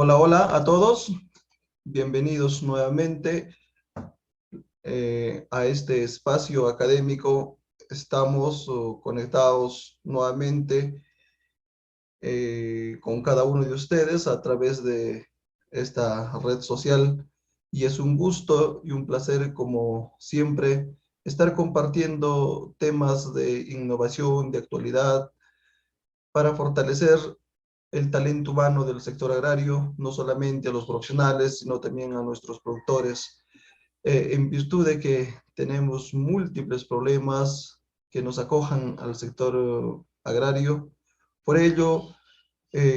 Hola, hola a todos. Bienvenidos nuevamente a este espacio académico. Estamos conectados nuevamente con cada uno de ustedes a través de esta red social y es un gusto y un placer, como siempre, estar compartiendo temas de innovación, de actualidad, para fortalecer el talento humano del sector agrario, no solamente a los profesionales, sino también a nuestros productores, en virtud de que tenemos múltiples problemas que nos acojan al sector agrario. Por ello,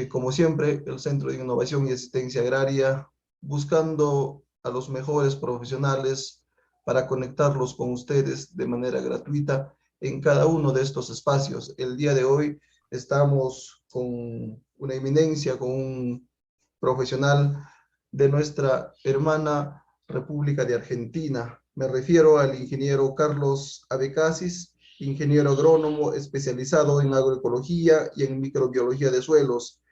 como siempre, el Centro de Innovación y Asistencia Agraria, buscando a los mejores profesionales para conectarlos con ustedes de manera gratuita en cada uno de estos espacios. El día de hoy estamos con una eminencia, con un profesional de nuestra hermana República de Argentina. Me refiero al ingeniero Carlos Abecasis, ingeniero agrónomo especializado en agroecología y en microbiología de suelos.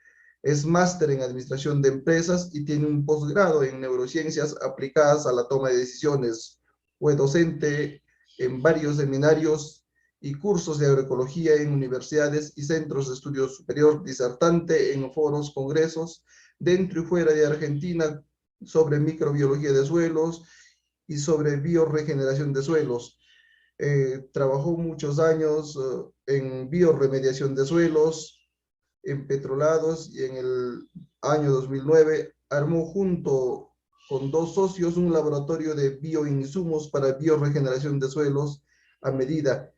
Es máster en administración de empresas y tiene un posgrado en neurociencias aplicadas a la toma de decisiones. Fue docente en varios seminarios y cursos de agroecología en universidades y centros de estudio superior, disertante en foros, congresos dentro y fuera de Argentina sobre microbiología de suelos y sobre biorregeneración de suelos. Trabajó muchos años en bioremediación de suelos, en petrolados, y en el año 2009 armó junto con dos socios un laboratorio de bioinsumos para biorregeneración de suelos a medida,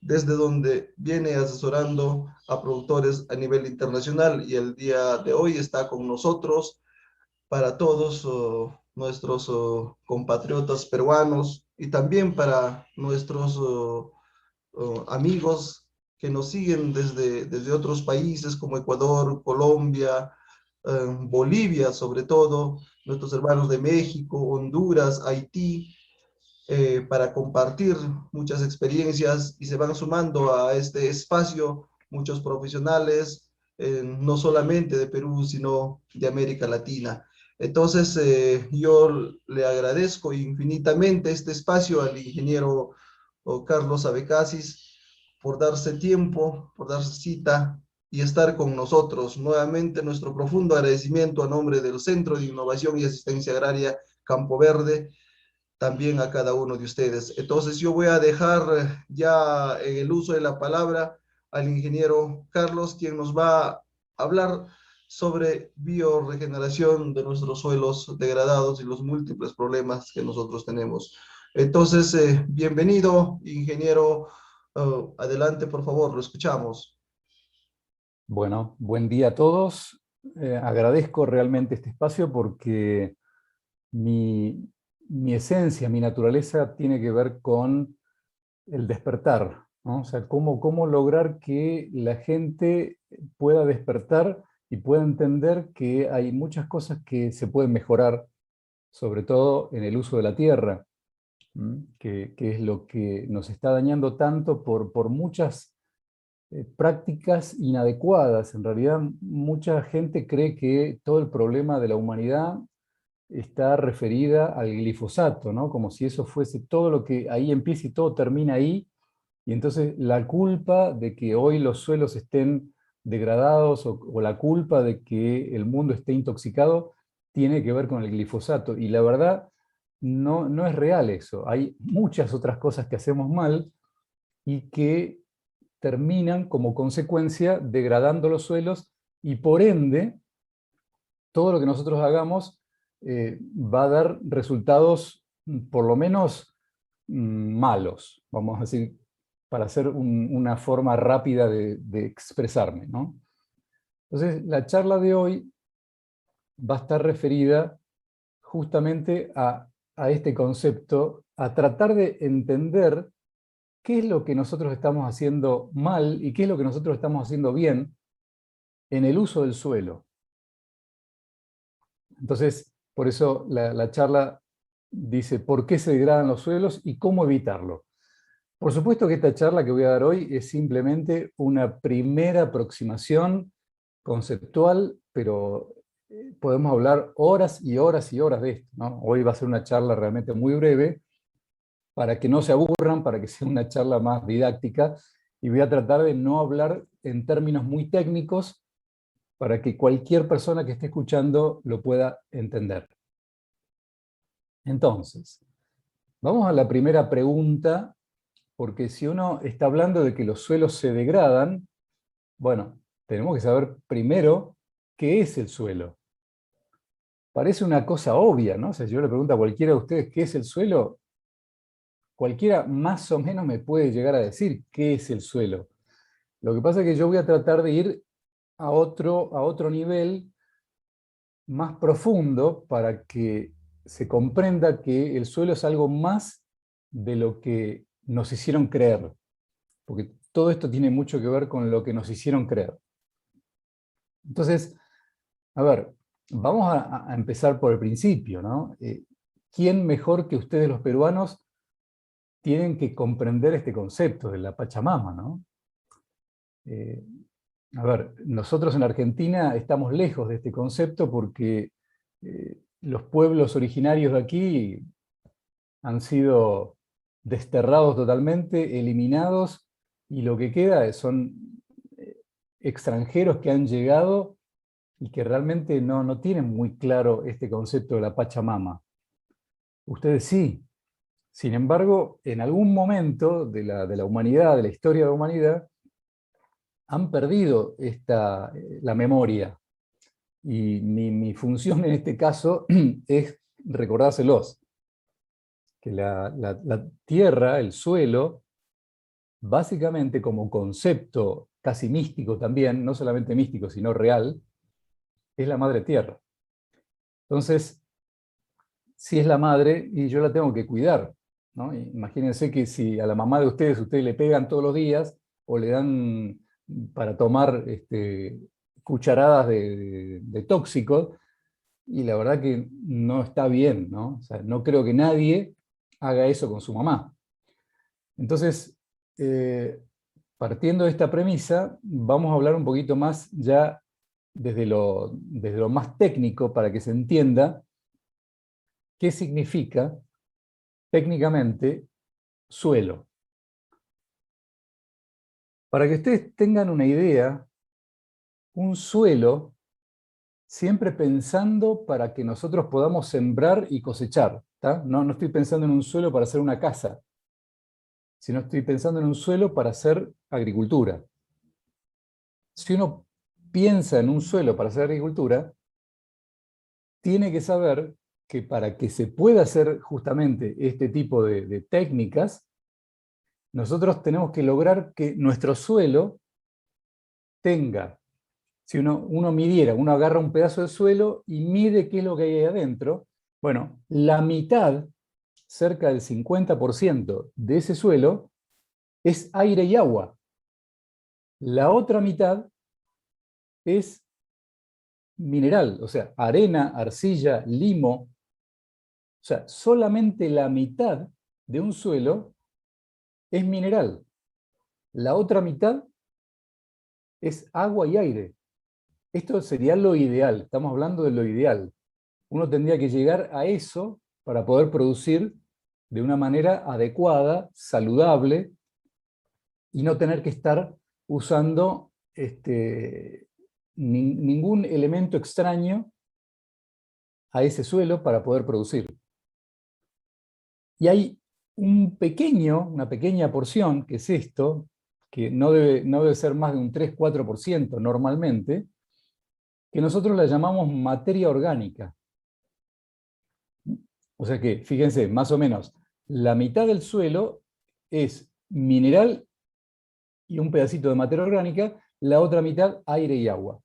desde donde viene asesorando a productores a nivel internacional, y el día de hoy está con nosotros para todos nuestros compatriotas peruanos y también para nuestros amigos que nos siguen desde otros países como Ecuador, Colombia, Bolivia sobre todo, nuestros hermanos de México, Honduras, Haití, para compartir muchas experiencias, y se van sumando a este espacio muchos profesionales, no solamente de Perú, sino de América Latina. Entonces, yo le agradezco infinitamente este espacio al ingeniero Carlos Abecasis por darse tiempo, por darse cita y estar con nosotros. Nuevamente, nuestro profundo agradecimiento a nombre del Centro de Innovación y Asistencia Agraria Campo Verde, también a cada uno de ustedes. Entonces yo voy a dejar ya en el uso de la palabra al ingeniero Carlos, quien nos va a hablar sobre bioregeneración de nuestros suelos degradados y los múltiples problemas que nosotros tenemos. Entonces, bienvenido, ingeniero. Adelante, por favor, lo escuchamos. Bueno, buen día a todos. Agradezco realmente este espacio porque mi, mi esencia, mi naturaleza tiene que ver con el despertar, ¿no? O sea, cómo lograr que la gente pueda despertar y pueda entender que hay muchas cosas que se pueden mejorar, sobre todo en el uso de la tierra, que es lo que nos está dañando tanto por muchas prácticas inadecuadas. En realidad, mucha gente cree que todo el problema de la humanidad está referida al glifosato, ¿no? Como si eso fuese todo lo que ahí empieza y todo termina ahí. Y entonces la culpa de que hoy los suelos estén degradados o la culpa de que el mundo esté intoxicado tiene que ver con el glifosato. Y la verdad, no es real eso. Hay muchas otras cosas que hacemos mal y que terminan como consecuencia degradando los suelos y por ende todo lo que nosotros hagamos va a dar resultados por lo menos malos, vamos a decir, para hacer una forma rápida de expresarme, ¿no? Entonces, la charla de hoy va a estar referida justamente a este concepto, a tratar de entender qué es lo que nosotros estamos haciendo mal y qué es lo que nosotros estamos haciendo bien en el uso del suelo. Entonces, por eso la charla dice por qué se degradan los suelos y cómo evitarlo. Por supuesto que esta charla que voy a dar hoy es simplemente una primera aproximación conceptual, pero podemos hablar horas y horas y horas de esto, ¿no? Hoy va a ser una charla realmente muy breve, para que no se aburran, para que sea una charla más didáctica, y voy a tratar de no hablar en términos muy técnicos, para que cualquier persona que esté escuchando lo pueda entender. Entonces, vamos a la primera pregunta, porque si uno está hablando de que los suelos se degradan, bueno, tenemos que saber primero qué es el suelo. Parece una cosa obvia, ¿no? O sea, si yo le pregunto a cualquiera de ustedes qué es el suelo, cualquiera más o menos me puede llegar a decir qué es el suelo. Lo que pasa es que yo voy a tratar de ir a otro nivel más profundo para que se comprenda que el suelo es algo más de lo que nos hicieron creer, porque todo esto tiene mucho que ver con lo que nos hicieron creer. Entonces, a ver, vamos a empezar por el principio, ¿no? ¿Quién mejor que ustedes los peruanos tienen que comprender este concepto de la Pachamama, ¿no? A ver, nosotros en Argentina estamos lejos de este concepto porque los pueblos originarios de aquí han sido desterrados totalmente, eliminados, y lo que queda son extranjeros que han llegado y que realmente no tienen muy claro este concepto de la Pachamama. Ustedes sí. Sin embargo, en algún momento de la humanidad, de la historia de la humanidad, han perdido la memoria. Y mi función en este caso es recordárselos, que la tierra, el suelo, básicamente como concepto casi místico también, no solamente místico, sino real, es la madre tierra. Entonces, si es la madre, y yo la tengo que cuidar, ¿no? Imagínense que si a la mamá de ustedes le pegan todos los días, o le dan para tomar cucharadas de tóxicos, y la verdad que no está bien, ¿no? O sea, no creo que nadie haga eso con su mamá. Entonces, partiendo de esta premisa, vamos a hablar un poquito más ya desde lo más técnico para que se entienda qué significa técnicamente suelo. Para que ustedes tengan una idea, un suelo, siempre pensando para que nosotros podamos sembrar y cosechar, ¿tá? No estoy pensando en un suelo para hacer una casa, sino estoy pensando en un suelo para hacer agricultura. Si uno piensa en un suelo para hacer agricultura, tiene que saber que para que se pueda hacer justamente este tipo de técnicas, nosotros tenemos que lograr que nuestro suelo tenga, si uno midiera, uno agarra un pedazo de suelo y mide qué es lo que hay ahí adentro, bueno, la mitad, cerca del 50% de ese suelo, es aire y agua. La otra mitad es mineral, o sea, arena, arcilla, limo. O sea, solamente la mitad de un suelo es mineral. La otra mitad es agua y aire. Esto sería lo ideal, estamos hablando de lo ideal. Uno tendría que llegar a eso para poder producir de una manera adecuada, saludable, y no tener que estar usando ningún elemento extraño a ese suelo para poder producir. Y hay una pequeña porción, que es esto, que no debe ser más de un 3-4% normalmente, que nosotros la llamamos materia orgánica. O sea que, fíjense, más o menos, la mitad del suelo es mineral y un pedacito de materia orgánica, la otra mitad aire y agua.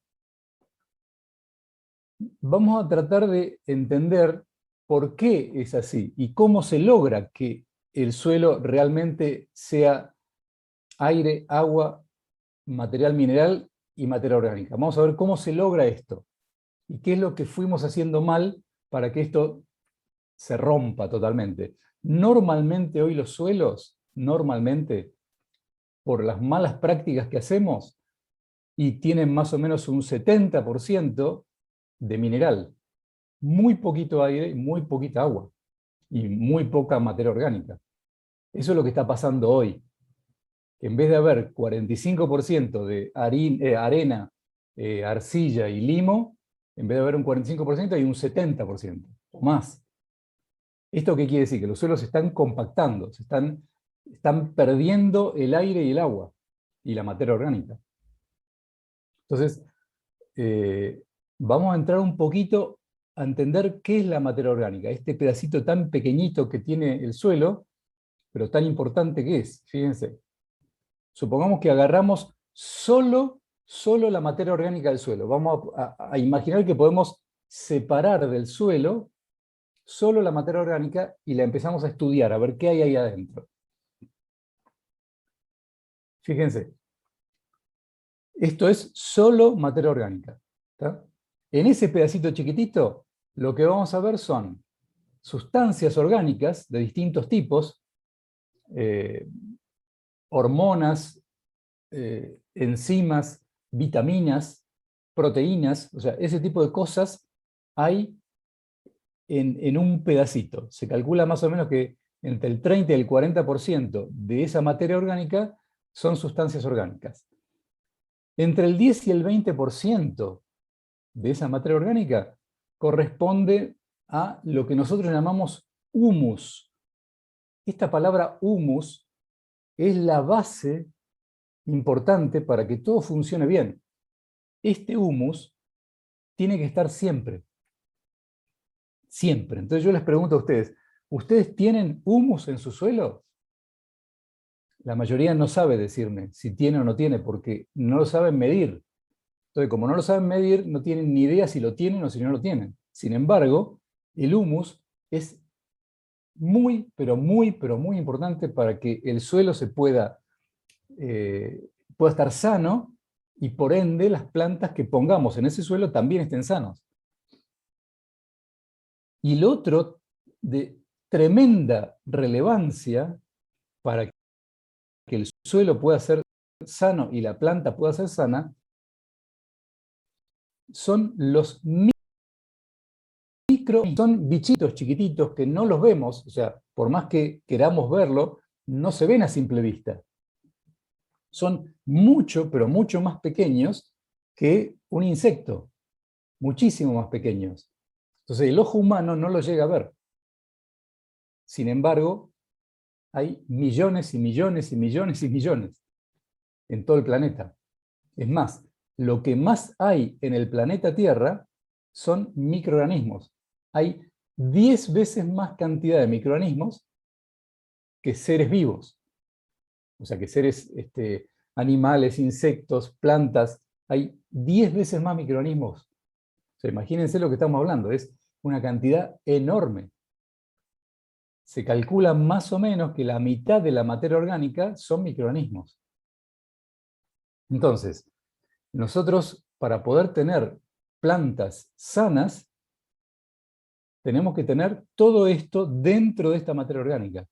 Vamos a tratar de entender por qué es así y cómo se logra que el suelo realmente sea aire, agua, material mineral y materia orgánica. Vamos a ver cómo se logra esto y qué es lo que fuimos haciendo mal para que esto se rompa totalmente. Normalmente hoy los suelos, normalmente, por las malas prácticas que hacemos, y tienen más o menos un 70%, de mineral, muy poquito aire y muy poquita agua, y muy poca materia orgánica. Eso es lo que está pasando hoy. En vez de haber 45% de arena, arcilla y limo, en vez de haber un 45% hay un 70% o más. ¿Esto qué quiere decir? Que los suelos se están compactando, están perdiendo el aire y el agua y la materia orgánica. Entonces, vamos a entrar un poquito a entender qué es la materia orgánica, este pedacito tan pequeñito que tiene el suelo, pero tan importante que es. Fíjense, supongamos que agarramos solo la materia orgánica del suelo. Vamos a imaginar que podemos separar del suelo solo la materia orgánica y la empezamos a estudiar, a ver qué hay ahí adentro. Fíjense, esto es solo materia orgánica. ¿Está? En ese pedacito chiquitito, lo que vamos a ver son sustancias orgánicas de distintos tipos, hormonas, enzimas, vitaminas, proteínas, o sea, ese tipo de cosas hay en un pedacito. Se calcula más o menos que entre el 30 y el 40% de esa materia orgánica son sustancias orgánicas. Entre el 10 y el 20% de esa materia orgánica corresponde a lo que nosotros llamamos humus. Esta palabra humus es la base importante para que todo funcione bien. Este humus tiene que estar siempre. Siempre. Entonces yo les pregunto a ustedes, ¿ustedes tienen humus en su suelo? La mayoría no sabe decirme si tiene o no tiene, porque no lo saben medir. Entonces, como no lo saben medir, no tienen ni idea si lo tienen o si no lo tienen. Sin embargo, el humus es muy, pero muy, pero muy importante para que el suelo pueda estar sano y por ende las plantas que pongamos en ese suelo también estén sanos. Y lo otro de tremenda relevancia para que el suelo pueda ser sano y la planta pueda ser sana son los son bichitos chiquititos que no los vemos, o sea, por más que queramos verlo, no se ven a simple vista. Son mucho, pero mucho más pequeños que un insecto, muchísimo más pequeños. Entonces el ojo humano no los llega a ver. Sin embargo, hay millones y millones y millones y millones en todo el planeta. Es más, lo que más hay en el planeta Tierra son microorganismos. Hay 10 veces más cantidad de microorganismos que seres vivos. O sea, que seres animales, insectos, plantas. Hay 10 veces más microorganismos. O sea, imagínense lo que estamos hablando. Es una cantidad enorme. Se calcula más o menos que la mitad de la materia orgánica son microorganismos. Entonces, nosotros, para poder tener plantas sanas, tenemos que tener todo esto dentro de esta materia orgánica.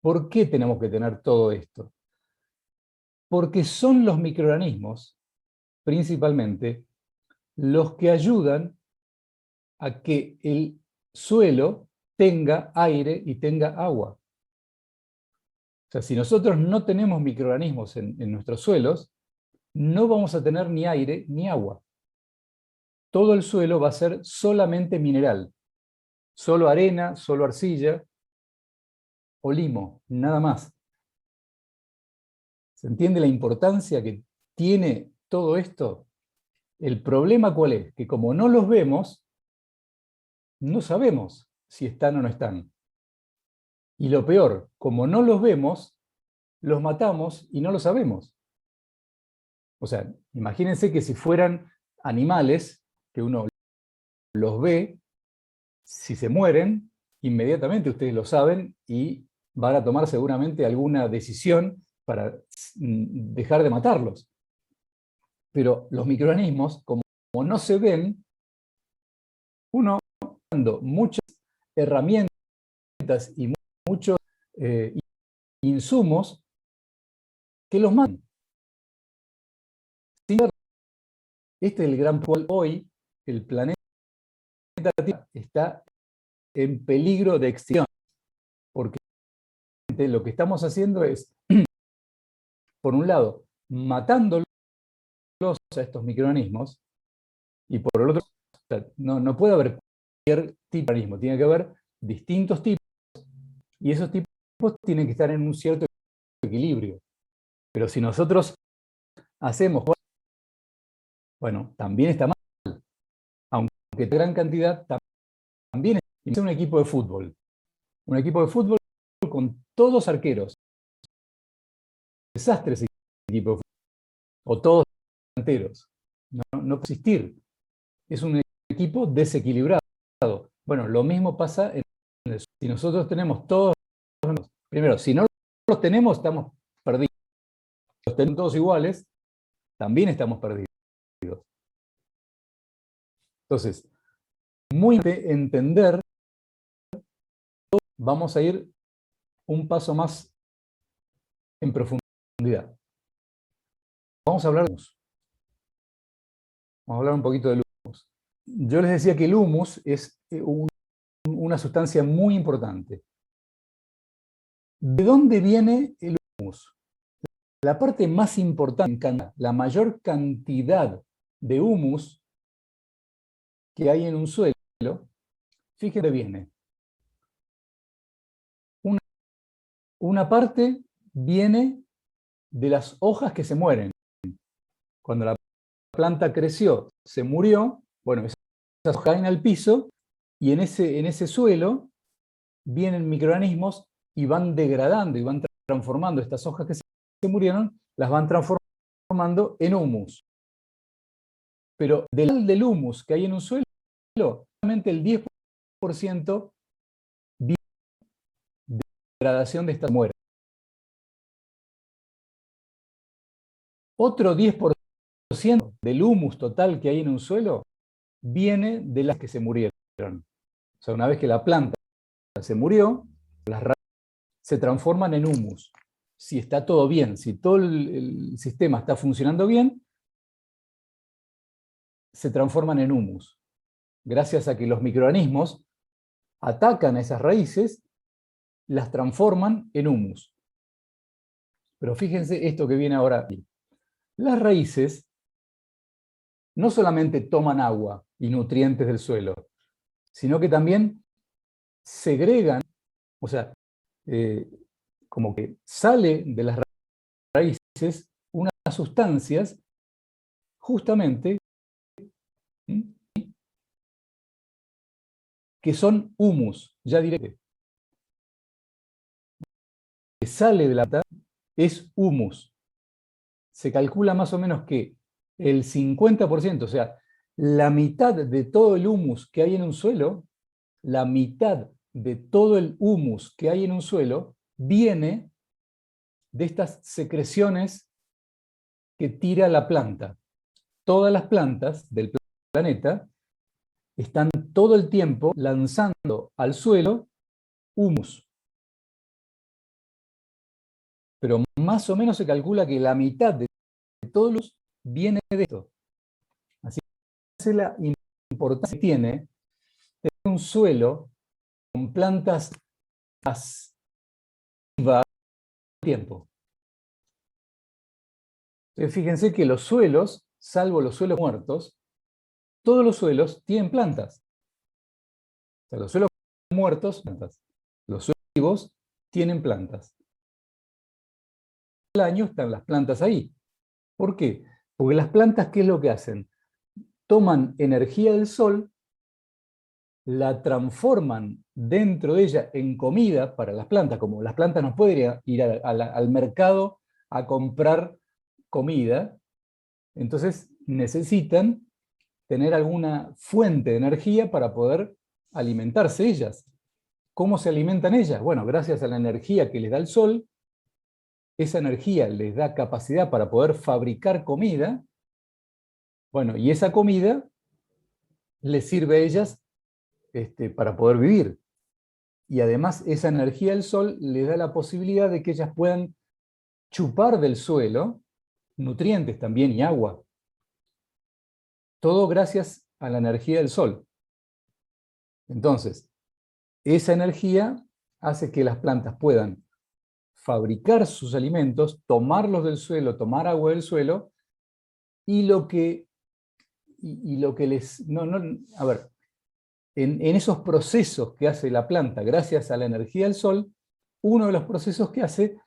¿Por qué tenemos que tener todo esto? Porque son los microorganismos, principalmente, los que ayudan a que el suelo tenga aire y tenga agua. O sea, si nosotros no tenemos microorganismos en nuestros suelos, no vamos a tener ni aire ni agua. Todo el suelo va a ser solamente mineral. Solo arena, solo arcilla o limo, nada más. ¿Se entiende la importancia que tiene todo esto? El problema ¿cuál es? Que como no los vemos, no sabemos si están o no están. Y lo peor, como no los vemos, los matamos y no lo sabemos. O sea, imagínense que si fueran animales, que uno los ve, si se mueren, inmediatamente ustedes lo saben y van a tomar seguramente alguna decisión para dejar de matarlos. Pero los microorganismos, como no se ven, uno dando muchas herramientas y muchos insumos que los matan. Este es el gran problema hoy el planeta Tierra está en peligro de extinción, porque lo que estamos haciendo es, por un lado, matándolos a estos microorganismos, y por el otro, o sea, no puede haber cualquier tipo de organismo, tiene que haber distintos tipos, y esos tipos tienen que estar en un cierto equilibrio. Pero si nosotros hacemos, bueno, también está mal, aunque gran cantidad también es un equipo de fútbol. Un equipo de fútbol con todos arqueros. Desastre ese equipo de fútbol. O todos delanteros. No puede existir. Es un equipo desequilibrado. Bueno, lo mismo pasa en el. Si nosotros tenemos todos, primero, si no los tenemos, estamos perdidos. Si los tenemos todos iguales, también estamos perdidos. Entonces, muy importante entender, vamos a ir un paso más en profundidad. Vamos a hablar de humus. Vamos a hablar un poquito del humus. Yo les decía que el humus es una sustancia muy importante. ¿De dónde viene el humus? La parte más importante, la mayor cantidad de humus que hay en un suelo, fíjense de dónde viene. Una parte viene de las hojas que se mueren. Cuando la planta creció, se murió, bueno, esas hojas caen al piso y en ese suelo vienen microorganismos y van degradando y van transformando estas hojas que se murieron, las van transformando en humus. Pero del humus que hay en un suelo, solamente el 10% viene de degradación de estas muertes. Otro 10% del humus total que hay en un suelo viene de las que se murieron. O sea, una vez que la planta se murió, las raíces se transforman en humus. Si está todo bien, si todo el sistema está funcionando bien, se transforman en humus. Gracias a que los microorganismos atacan a esas raíces, las transforman en humus. Pero fíjense esto que viene ahora aquí. Las raíces no solamente toman agua y nutrientes del suelo, sino que también segregan, o sea, como que sale de las raíces unas sustancias justamente que son humus, ya directamente. Que sale de la planta es humus. Se calcula más o menos que el 50%, o sea, la mitad de todo el humus que hay en un suelo, la mitad de todo el humus que hay en un suelo viene de estas secreciones que tira la planta. Todas las plantas del planeta están todo el tiempo lanzando al suelo humus. Pero más o menos se calcula que la mitad de todo el humus viene de esto. Así que es la importancia que tiene tener un suelo con plantas activas todo el tiempo. Entonces, fíjense que los suelos, salvo los suelos muertos, todos los suelos tienen plantas. O sea, los suelos muertos, plantas. Los suelos vivos tienen plantas. Al año están las plantas ahí. ¿Por qué? Porque las plantas, ¿qué es lo que hacen? Toman energía del sol, la transforman dentro de ella en comida para las plantas, como las plantas no pueden ir al mercado a comprar comida, entonces necesitan tener alguna fuente de energía para poder alimentarse ellas. ¿Cómo se alimentan ellas? Bueno, gracias a la energía que les da el sol, esa energía les da capacidad para poder fabricar comida, bueno, y esa comida les sirve a ellas para poder vivir. Y además esa energía del sol les da la posibilidad de que ellas puedan chupar del suelo nutrientes también y agua. Todo gracias a la energía del sol. Entonces, esa energía hace que las plantas puedan fabricar sus alimentos, tomarlos del suelo, tomar agua del suelo, y lo que les... a ver, en esos procesos que hace la planta gracias a la energía del sol, uno de los procesos que hace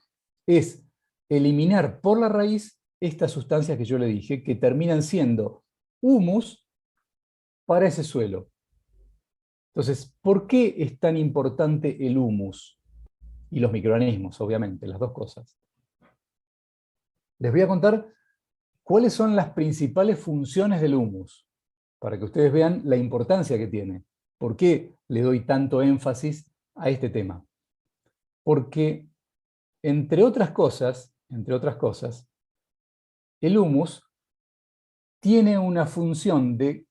es eliminar por la raíz estas sustancias que yo le dije, que terminan siendo humus para ese suelo. Entonces, ¿por qué es tan importante el humus? Y los microorganismos, obviamente, las dos cosas. Les voy a contar cuáles son las principales funciones del humus, para que ustedes vean la importancia que tiene. ¿Por qué le doy tanto énfasis a este tema? Porque, entre otras cosas, el humus tiene una función de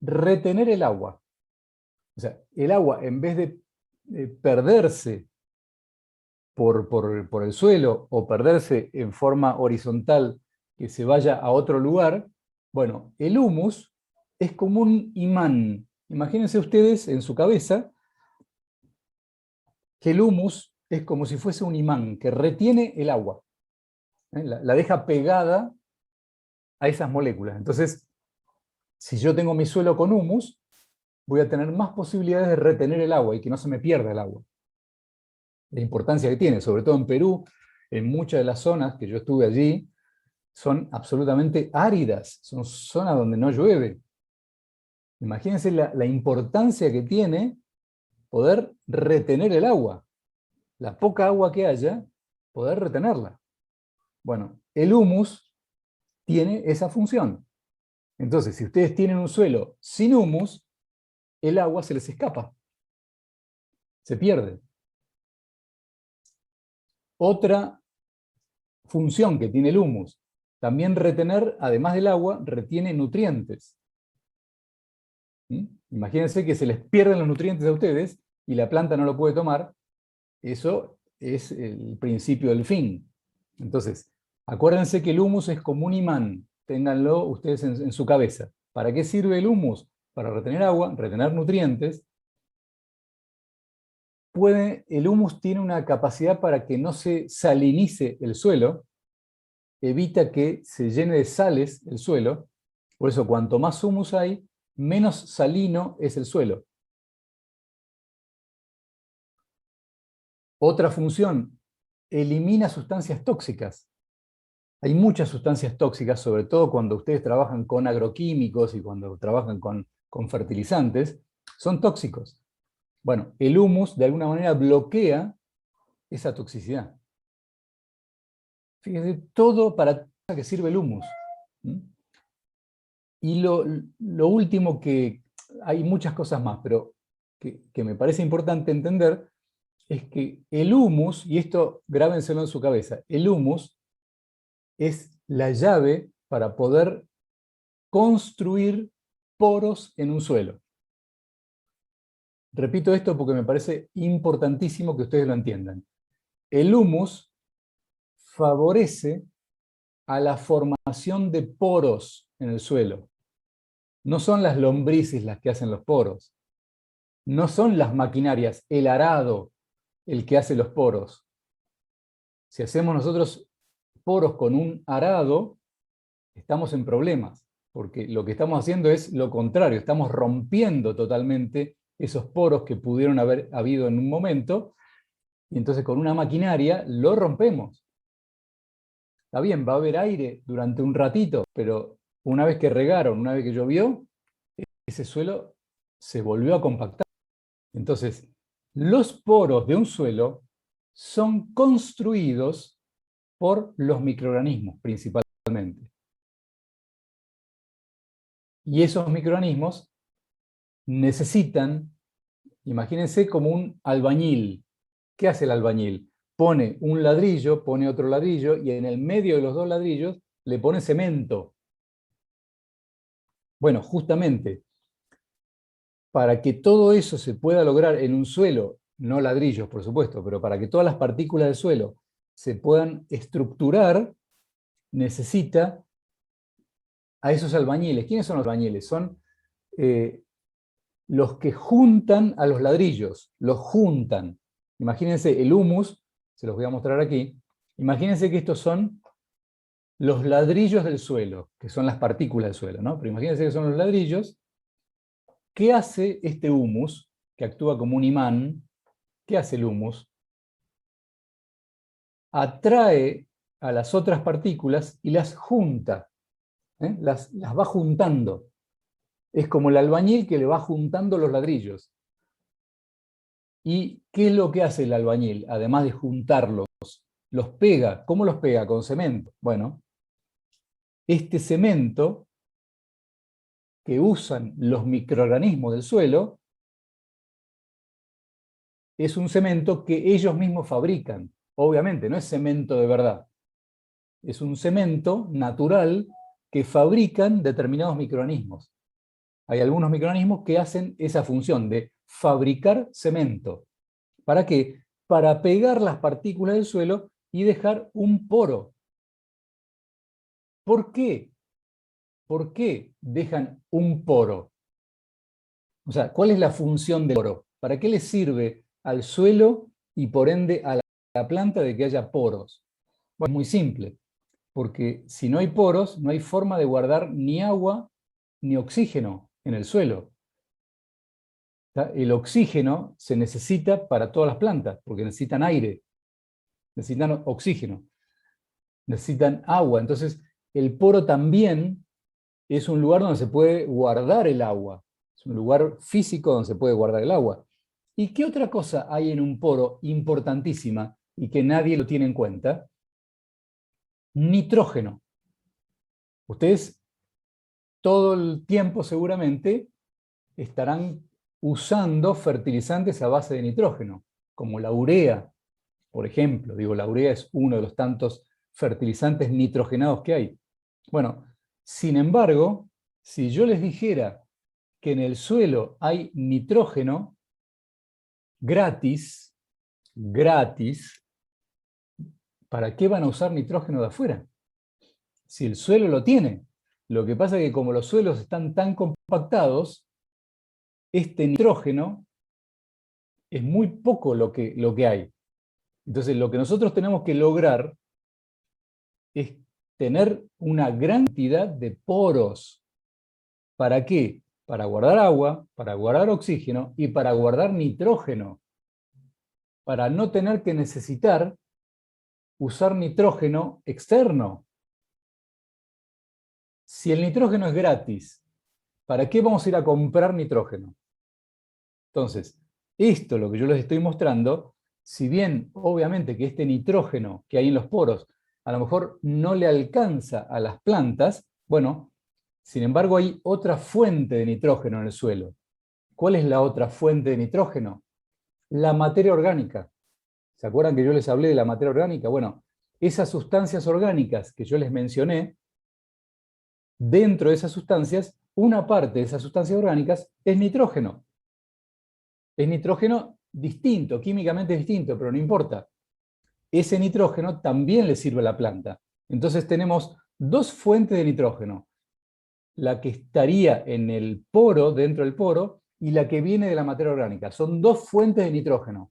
retener el agua. O sea, el agua, en vez de perderse por el suelo o perderse en forma horizontal, que se vaya a otro lugar, bueno, el humus es como un imán. Imagínense ustedes en su cabeza que el humus es como si fuese un imán que retiene el agua, la deja pegada a esas moléculas. Entonces, si yo tengo mi suelo con humus, voy a tener más posibilidades de retener el agua y que no se me pierda el agua. La importancia que tiene, sobre todo en Perú, en muchas de las zonas que yo estuve allí, son absolutamente áridas, son zonas donde no llueve. Imagínense la importancia que tiene poder retener el agua. La poca agua que haya, poder retenerla. Bueno, el humus tiene esa función. Entonces, si ustedes tienen un suelo sin humus, el agua se les escapa, se pierde. Otra función que tiene el humus, también retener, además del agua, retiene nutrientes. ¿Mm? Imagínense que se les pierden los nutrientes a ustedes y la planta no lo puede tomar. Eso es el principio del fin. Entonces, acuérdense que el humus es como un imán. Ténganlo ustedes en su cabeza. ¿Para qué sirve el humus? Para retener agua, retener nutrientes. El humus tiene una capacidad para que no se salinice el suelo, evita que se llene de sales el suelo. Por eso, cuanto más humus hay, menos salino es el suelo. Otra función, elimina sustancias tóxicas. Hay muchas sustancias tóxicas, sobre todo cuando ustedes trabajan con agroquímicos y cuando trabajan con fertilizantes, son tóxicos. Bueno, el humus de alguna manera bloquea esa toxicidad. Fíjense, todo para que sirve el humus. Y lo último que, hay muchas cosas más, pero que me parece importante entender, es que el humus, y esto grábenselo en su cabeza, el humus es la llave para poder construir poros en un suelo. Repito esto porque me parece importantísimo que ustedes lo entiendan. El humus favorece a la formación de poros en el suelo. No son las lombrices las que hacen los poros. No son las maquinarias, el arado, el que hace los poros. Si hacemos nosotros poros con un arado, estamos en problemas, porque lo que estamos haciendo es lo contrario, estamos rompiendo totalmente esos poros que pudieron haber habido en un momento, y entonces con una maquinaria lo rompemos. Está bien, va a haber aire durante un ratito, pero una vez que regaron, una vez que llovió, ese suelo se volvió a compactar. Entonces, los poros de un suelo son construidos por los microorganismos principalmente. Y esos microorganismos necesitan, imagínense como un albañil. ¿Qué hace el albañil? Pone un ladrillo, pone otro ladrillo, y en el medio de los dos ladrillos le pone cemento. Bueno, justamente, para que todo eso se pueda lograr en un suelo, no ladrillos, por supuesto, pero para que todas las partículas del suelo se puedan estructurar, necesita a esos albañiles. ¿Quiénes son los albañiles? Son los que juntan a los ladrillos, los juntan. Imagínense el humus, se los voy a mostrar aquí. Imagínense que estos son los ladrillos del suelo, que son las partículas del suelo, ¿no? Pero imagínense que son los ladrillos. ¿Qué hace este humus, que actúa como un imán? ¿Qué hace el humus? Atrae a las otras partículas y las junta, las va juntando. Es como el albañil que le va juntando los ladrillos. ¿Y qué es lo que hace el albañil? Además de juntarlos, los pega. ¿Cómo los pega? Con cemento. Bueno, este cemento que usan los microorganismos del suelo es un cemento que ellos mismos fabrican. Obviamente, no es cemento de verdad. Es un cemento natural que fabrican determinados microorganismos. Hay algunos microorganismos que hacen esa función de fabricar cemento. ¿Para qué? Para pegar las partículas del suelo y dejar un poro. ¿Por qué? ¿Por qué dejan un poro? O sea, ¿cuál es la función del poro? ¿Para qué le sirve al suelo y por ende a la planta de que haya poros? Bueno, es muy simple, porque si no hay poros, no hay forma de guardar ni agua ni oxígeno en el suelo. El oxígeno se necesita para todas las plantas, porque necesitan aire, necesitan oxígeno, necesitan agua. Entonces, el poro también es un lugar donde se puede guardar el agua. Es un lugar físico donde se puede guardar el agua. ¿Y qué otra cosa hay en un poro importantísima y que nadie lo tiene en cuenta? Nitrógeno. Ustedes todo el tiempo seguramente estarán usando fertilizantes a base de nitrógeno, como la urea, por ejemplo. Digo, la urea es uno de los tantos fertilizantes nitrogenados que hay. Bueno, sin embargo, si yo les dijera que en el suelo hay nitrógeno gratis, ¿para qué van a usar nitrógeno de afuera? Si el suelo lo tiene. Lo que pasa es que como los suelos están tan compactados, este nitrógeno es muy poco lo que hay. Entonces, lo que nosotros tenemos que lograr es tener una gran cantidad de poros. ¿Para qué? Para guardar agua, para guardar oxígeno y para guardar nitrógeno. Para no tener que necesitar usar nitrógeno externo. Si el nitrógeno es gratis, ¿para qué vamos a ir a comprar nitrógeno? Entonces, esto, lo que yo les estoy mostrando, si bien obviamente que este nitrógeno que hay en los poros a lo mejor no le alcanza a las plantas, bueno, sin embargo hay otra fuente de nitrógeno en el suelo. ¿Cuál es la otra fuente de nitrógeno? La materia orgánica. ¿Se acuerdan que yo les hablé de la materia orgánica? Bueno, esas sustancias orgánicas que yo les mencioné, dentro de esas sustancias, una parte de esas sustancias orgánicas es nitrógeno. Es nitrógeno distinto, químicamente distinto, pero no importa. Ese nitrógeno también le sirve a la planta. Entonces tenemos dos fuentes de nitrógeno. La que estaría en el poro, dentro del poro, y la que viene de la materia orgánica. Son dos fuentes de nitrógeno.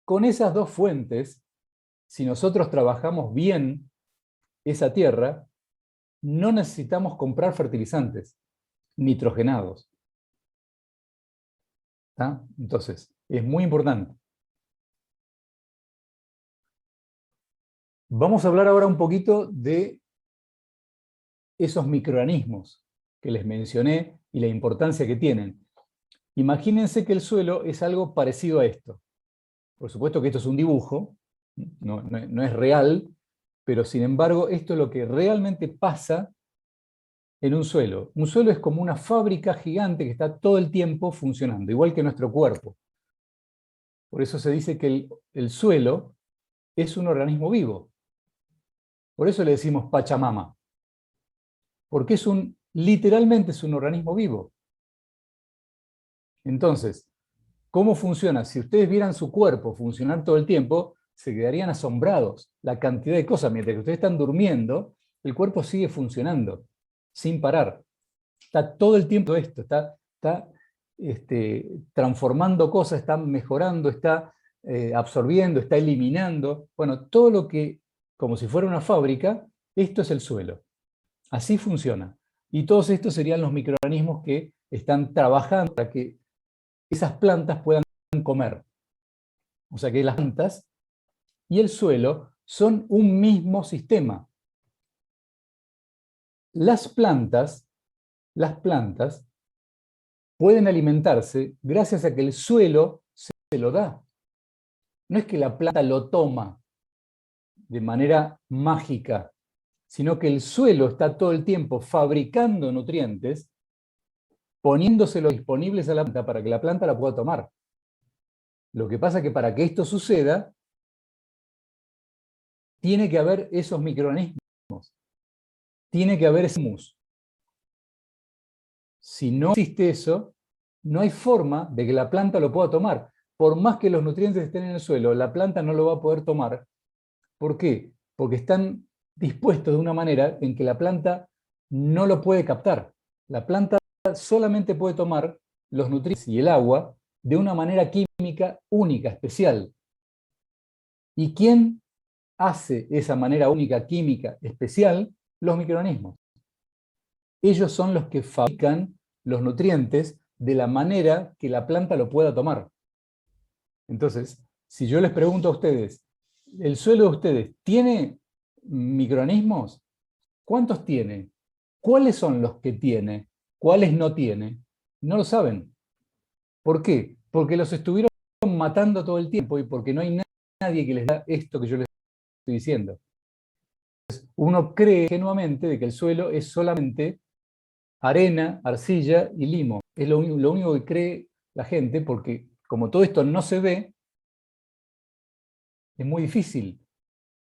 Con esas dos fuentes, si nosotros trabajamos bien esa tierra, no necesitamos comprar fertilizantes nitrogenados. ¿Tá? Entonces, es muy importante. Vamos a hablar ahora un poquito de esos microorganismos que les mencioné y la importancia que tienen. Imagínense que el suelo es algo parecido a esto. Por supuesto que esto es un dibujo, no es real, pero sin embargo esto es lo que realmente pasa en un suelo. Un suelo es como una fábrica gigante que está todo el tiempo funcionando, igual que nuestro cuerpo. Por eso se dice que el suelo es un organismo vivo. Por eso le decimos Pachamama. Porque literalmente es un organismo vivo. Entonces, ¿cómo funciona? Si ustedes vieran su cuerpo funcionar todo el tiempo, se quedarían asombrados. La cantidad de cosas, mientras que ustedes están durmiendo, el cuerpo sigue funcionando, sin parar. está todo el tiempo esto, está transformando cosas, está mejorando, está absorbiendo, está eliminando. Bueno, todo lo que, como si fuera una fábrica, esto es el suelo. Así funciona. Y todos estos serían los microorganismos que están trabajando para que esas plantas puedan comer. O sea que las plantas y el suelo son un mismo sistema. Las plantas pueden alimentarse gracias a que el suelo se lo da. No es que la planta lo toma de manera mágica, sino que el suelo está todo el tiempo fabricando nutrientes, poniéndoselos disponibles a la planta para que la planta la pueda tomar. Lo que pasa es que para que esto suceda, tiene que haber esos microorganismos, tiene que haber ese humus. Si no existe eso, no hay forma de que la planta lo pueda tomar. Por más que los nutrientes estén en el suelo, la planta no lo va a poder tomar. ¿Por qué? Porque están dispuestos de una manera en que la planta no lo puede captar. La planta solamente puede tomar los nutrientes y el agua de una manera química única, especial. ¿Y quién hace esa manera única, química, especial? Los microorganismos. Ellos son los que fabrican los nutrientes de la manera que la planta lo pueda tomar. Entonces, si yo les pregunto a ustedes, ¿el suelo de ustedes tiene microorganismos? ¿Cuántos tiene? ¿Cuáles son los que tiene? ¿Cuáles no tiene? No lo saben. ¿Por qué? Porque los estuvieron matando todo el tiempo y porque no hay nadie que les da esto que yo les estoy diciendo. Entonces, uno cree ingenuamente de que el suelo es solamente arena, arcilla y limo. Es lo único que cree la gente, porque como todo esto no se ve, es muy difícil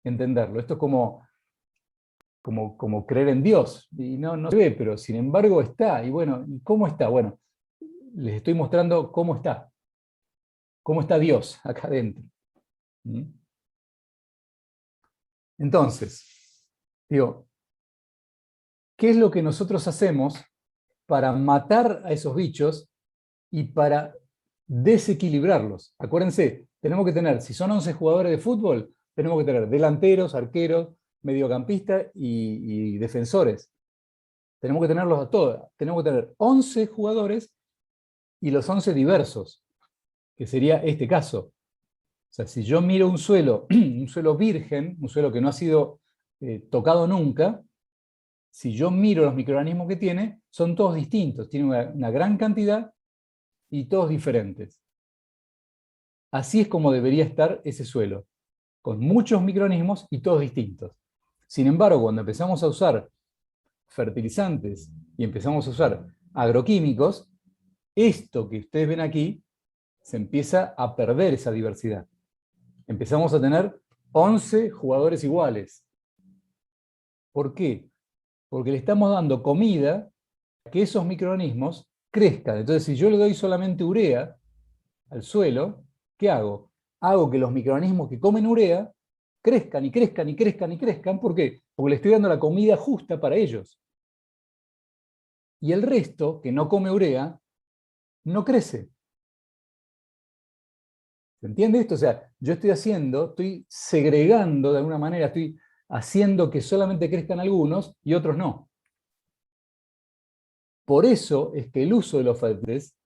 entenderlo. Esto es como creer en Dios. Y no se ve, pero sin embargo está. Y bueno, ¿y cómo está? Bueno, les estoy mostrando cómo está. Cómo está Dios acá adentro. ¿Mm? Entonces, digo, ¿qué es lo que nosotros hacemos para matar a esos bichos y para desequilibrarlos? Acuérdense, tenemos que tener, si son 11 jugadores de fútbol, tenemos que tener delanteros, arqueros, mediocampistas y defensores. Tenemos que tenerlos a todos. Tenemos que tener 11 jugadores y los 11 diversos, que sería este caso. O sea, si yo miro un suelo virgen, un suelo que no ha sido tocado nunca, si yo miro los microorganismos que tiene, son todos distintos, tienen una gran cantidad y todos diferentes. Así es como debería estar ese suelo, con muchos microorganismos y todos distintos. Sin embargo, cuando empezamos a usar fertilizantes y empezamos a usar agroquímicos, esto que ustedes ven aquí se empieza a perder esa diversidad. Empezamos a tener 11 jugadores iguales. ¿Por qué? Porque le estamos dando comida a que esos microorganismos crezcan. Entonces, si yo le doy solamente urea al suelo, ¿qué hago? Hago que los microorganismos que comen urea crezcan y crezcan y crezcan y crezcan. ¿Por qué? Porque le estoy dando la comida justa para ellos. Y el resto, que no come urea, no crece. ¿Se entiende esto? O sea, yo estoy segregando de alguna manera, estoy haciendo que solamente crezcan algunos y otros no. Por eso es que el uso de los fertilizantes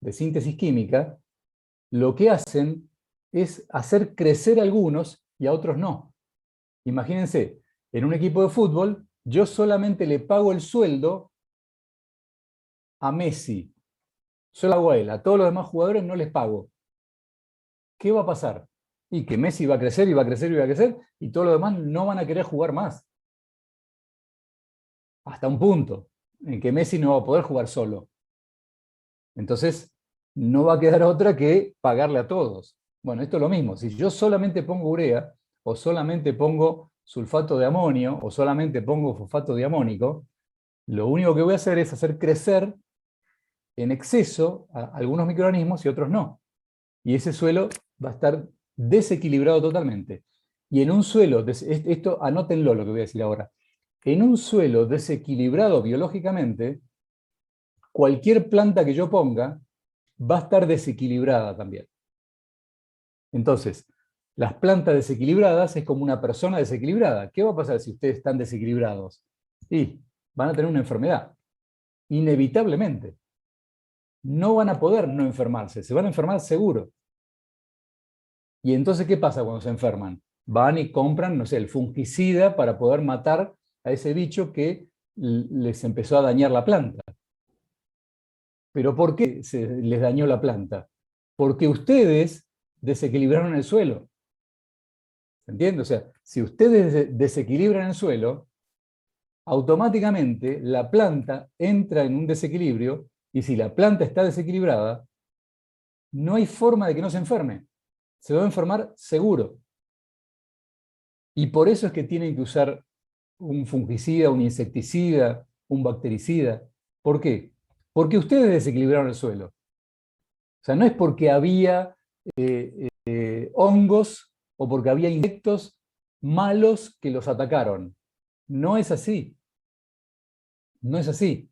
de síntesis química lo que hacen es hacer crecer a algunos y a otros no. Imagínense, en un equipo de fútbol, yo solamente le pago el sueldo a Messi. Solo hago a él, a todos los demás jugadores no les pago. ¿Qué va a pasar? Y que Messi va a crecer y va a crecer y va a crecer, y todos los demás no van a querer jugar más. Hasta un punto en que Messi no va a poder jugar solo. Entonces, no va a quedar otra que pagarle a todos. Bueno, esto es lo mismo. Si yo solamente pongo urea, o solamente pongo sulfato de amonio, o solamente pongo fosfato diamónico, lo único que voy a hacer es hacer crecer en exceso a algunos microorganismos y otros no. Y ese suelo va a estar desequilibrado totalmente. Y en un suelo, esto anótenlo lo que voy a decir ahora, en un suelo desequilibrado biológicamente, cualquier planta que yo ponga va a estar desequilibrada también. Entonces, las plantas desequilibradas es como una persona desequilibrada. ¿Qué va a pasar si ustedes están desequilibrados? Y van a tener una enfermedad, inevitablemente. No van a poder no enfermarse, se van a enfermar seguro. Y entonces, ¿qué pasa cuando se enferman? Van y compran, no sé, el fungicida para poder matar a ese bicho que les empezó a dañar la planta. ¿Pero por qué se les dañó la planta? Porque ustedes desequilibraron el suelo. ¿Se entiende? O sea, si ustedes desequilibran el suelo, automáticamente la planta entra en un desequilibrio, y si la planta está desequilibrada, no hay forma de que no se enferme. Se va a enfermar seguro. Y por eso es que tienen que usar un fungicida, un insecticida, un bactericida. ¿Por qué? Porque ustedes desequilibraron el suelo. O sea, no es porque había hongos o porque había insectos malos que los atacaron. No es así. No es así.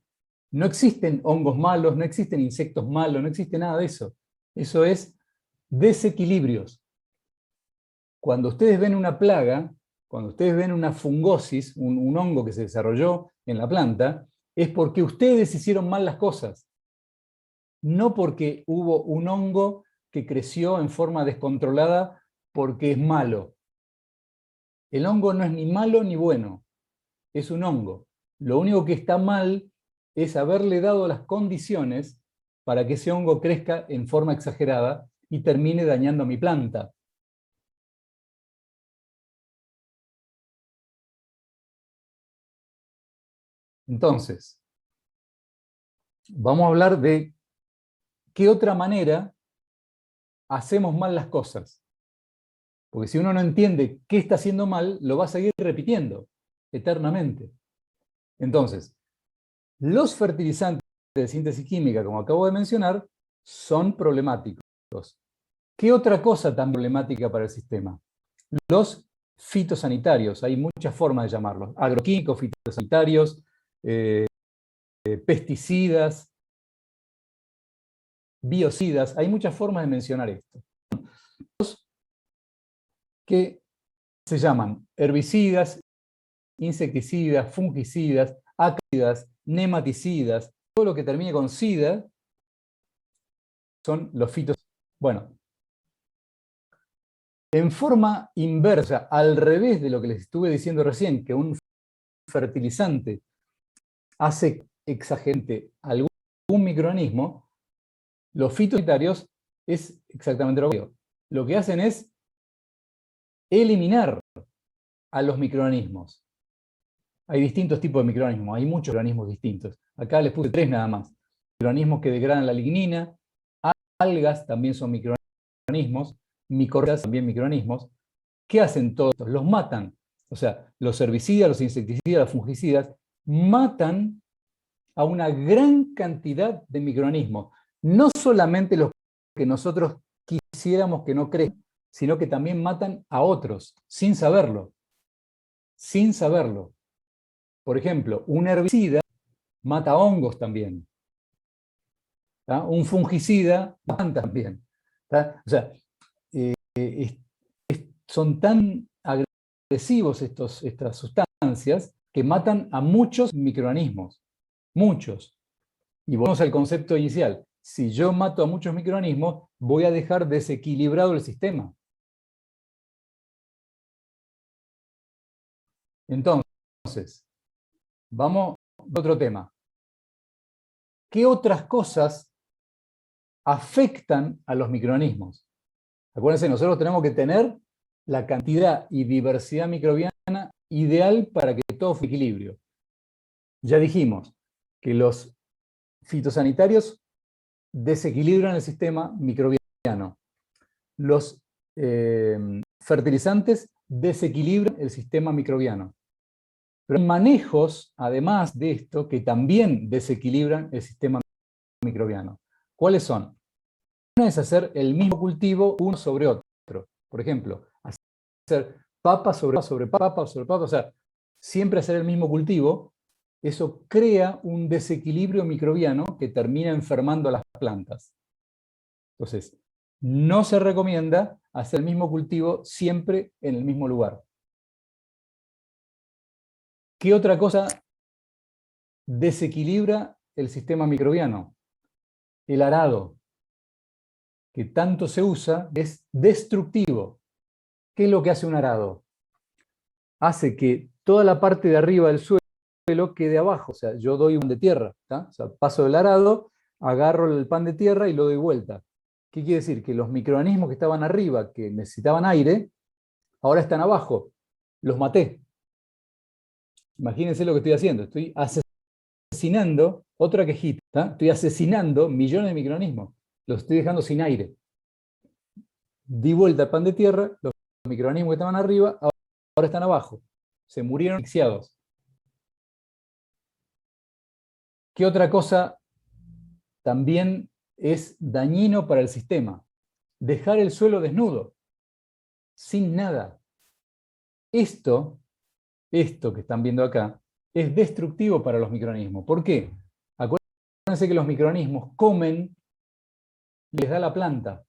No existen hongos malos, no existen insectos malos, no existe nada de eso. Eso es desequilibrios. Cuando ustedes ven una plaga, cuando ustedes ven una fungosis, un hongo que se desarrolló en la planta, es porque ustedes hicieron mal las cosas. No porque hubo un hongo que creció en forma descontrolada porque es malo. El hongo no es ni malo ni bueno, es un hongo. Lo único que está mal es haberle dado las condiciones para que ese hongo crezca en forma exagerada y termine dañando a mi planta. Entonces, vamos a hablar de qué otra manera hacemos mal las cosas. Porque si uno no entiende qué está haciendo mal, lo va a seguir repitiendo eternamente. Entonces, los fertilizantes de síntesis química, como acabo de mencionar, son problemáticos. ¿Qué otra cosa tan problemática para el sistema? Los fitosanitarios, hay muchas formas de llamarlos. Agroquímicos, fitosanitarios, pesticidas, biocidas, hay muchas formas de mencionar esto. Que se llaman herbicidas, insecticidas, fungicidas, acaricidas, nematicidas, todo lo que termine con sida son los fitos. Bueno, en forma inversa, al revés de lo que les estuve diciendo recién, que un fertilizante hace exagerante algún microorganismo, los fitosanitarios es exactamente lo que lo que hacen es eliminar a los microorganismos. Hay distintos tipos de microorganismos, hay muchos microorganismos distintos. Acá les puse 3 nada más. Microorganismos que degradan la lignina, algas también son microorganismos, micorrizas también microorganismos. ¿Qué hacen todos estos? Los matan. O sea, los herbicidas, los insecticidas, los fungicidas matan a una gran cantidad de microorganismos. No solamente los que nosotros quisiéramos que no crezcan, sino que también matan a otros, sin saberlo. Sin saberlo. Por ejemplo, un herbicida mata hongos también. ¿Tá? Un fungicida mata también. ¿Tá? O sea, son tan agresivos estas sustancias que matan a muchos microorganismos. Muchos. Y volvemos al concepto inicial. Si yo mato a muchos microorganismos, voy a dejar desequilibrado el sistema. Entonces, vamos a otro tema. ¿Qué otras cosas afectan a los microorganismos? Acuérdense, nosotros tenemos que tener la cantidad y diversidad microbiana ideal para que todo esté en equilibrio. Ya dijimos que los fitosanitarios desequilibran el sistema microbiano. Los fertilizantes desequilibran el sistema microbiano. Pero hay manejos, además de esto, que también desequilibran el sistema microbiano. ¿Cuáles son? Una es hacer el mismo cultivo uno sobre otro. Por ejemplo, hacer papa sobre papa sobre papa sobre papa, o sea, siempre hacer el mismo cultivo, eso crea un desequilibrio microbiano que termina enfermando a las plantas. Entonces, no se recomienda hacer el mismo cultivo siempre en el mismo lugar. ¿Qué otra cosa desequilibra el sistema microbiano? El arado, que tanto se usa, es destructivo. ¿Qué es lo que hace un arado? Hace que toda la parte de arriba del suelo quede abajo. O sea, yo doy un pan de tierra, ¿tá? O sea, paso del arado, agarro el pan de tierra y lo doy vuelta. ¿Qué quiere decir? Que los microorganismos que estaban arriba, que necesitaban aire, ahora están abajo. Los maté. Imagínense lo que estoy haciendo. Estoy asesinando, otra quejita, ¿tá? Estoy asesinando millones de microorganismos. Los estoy dejando sin aire. Di vuelta el pan de tierra, los microorganismos que estaban arriba, ahora están abajo. Se murieron asfixiados. ¿Qué otra cosa también es dañino para el sistema? Dejar el suelo desnudo, sin nada. Esto que están viendo acá, es destructivo para los microorganismos. ¿Por qué? Acuérdense que los microorganismos comen, les da la planta,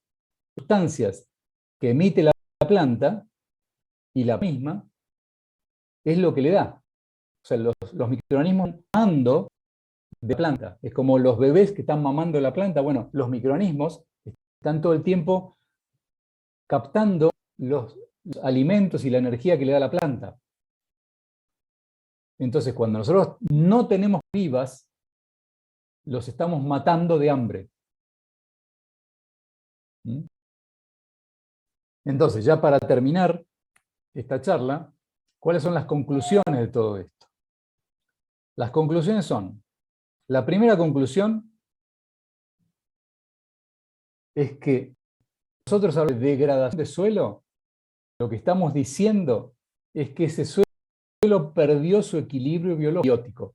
sustancias que emite la planta, y la misma es lo que le da. O sea, los microorganismos están mamando de planta. Es como los bebés que están mamando la planta. Bueno, los microorganismos están todo el tiempo captando los alimentos y la energía que le da la planta. Entonces, cuando nosotros no tenemos vivas, los estamos matando de hambre. ¿Mm? Entonces, ya para terminar esta charla, ¿cuáles son las conclusiones de todo esto? Las conclusiones son, la primera conclusión es que nosotros hablamos de degradación de suelo, lo que estamos diciendo es que ese suelo perdió su equilibrio biológico.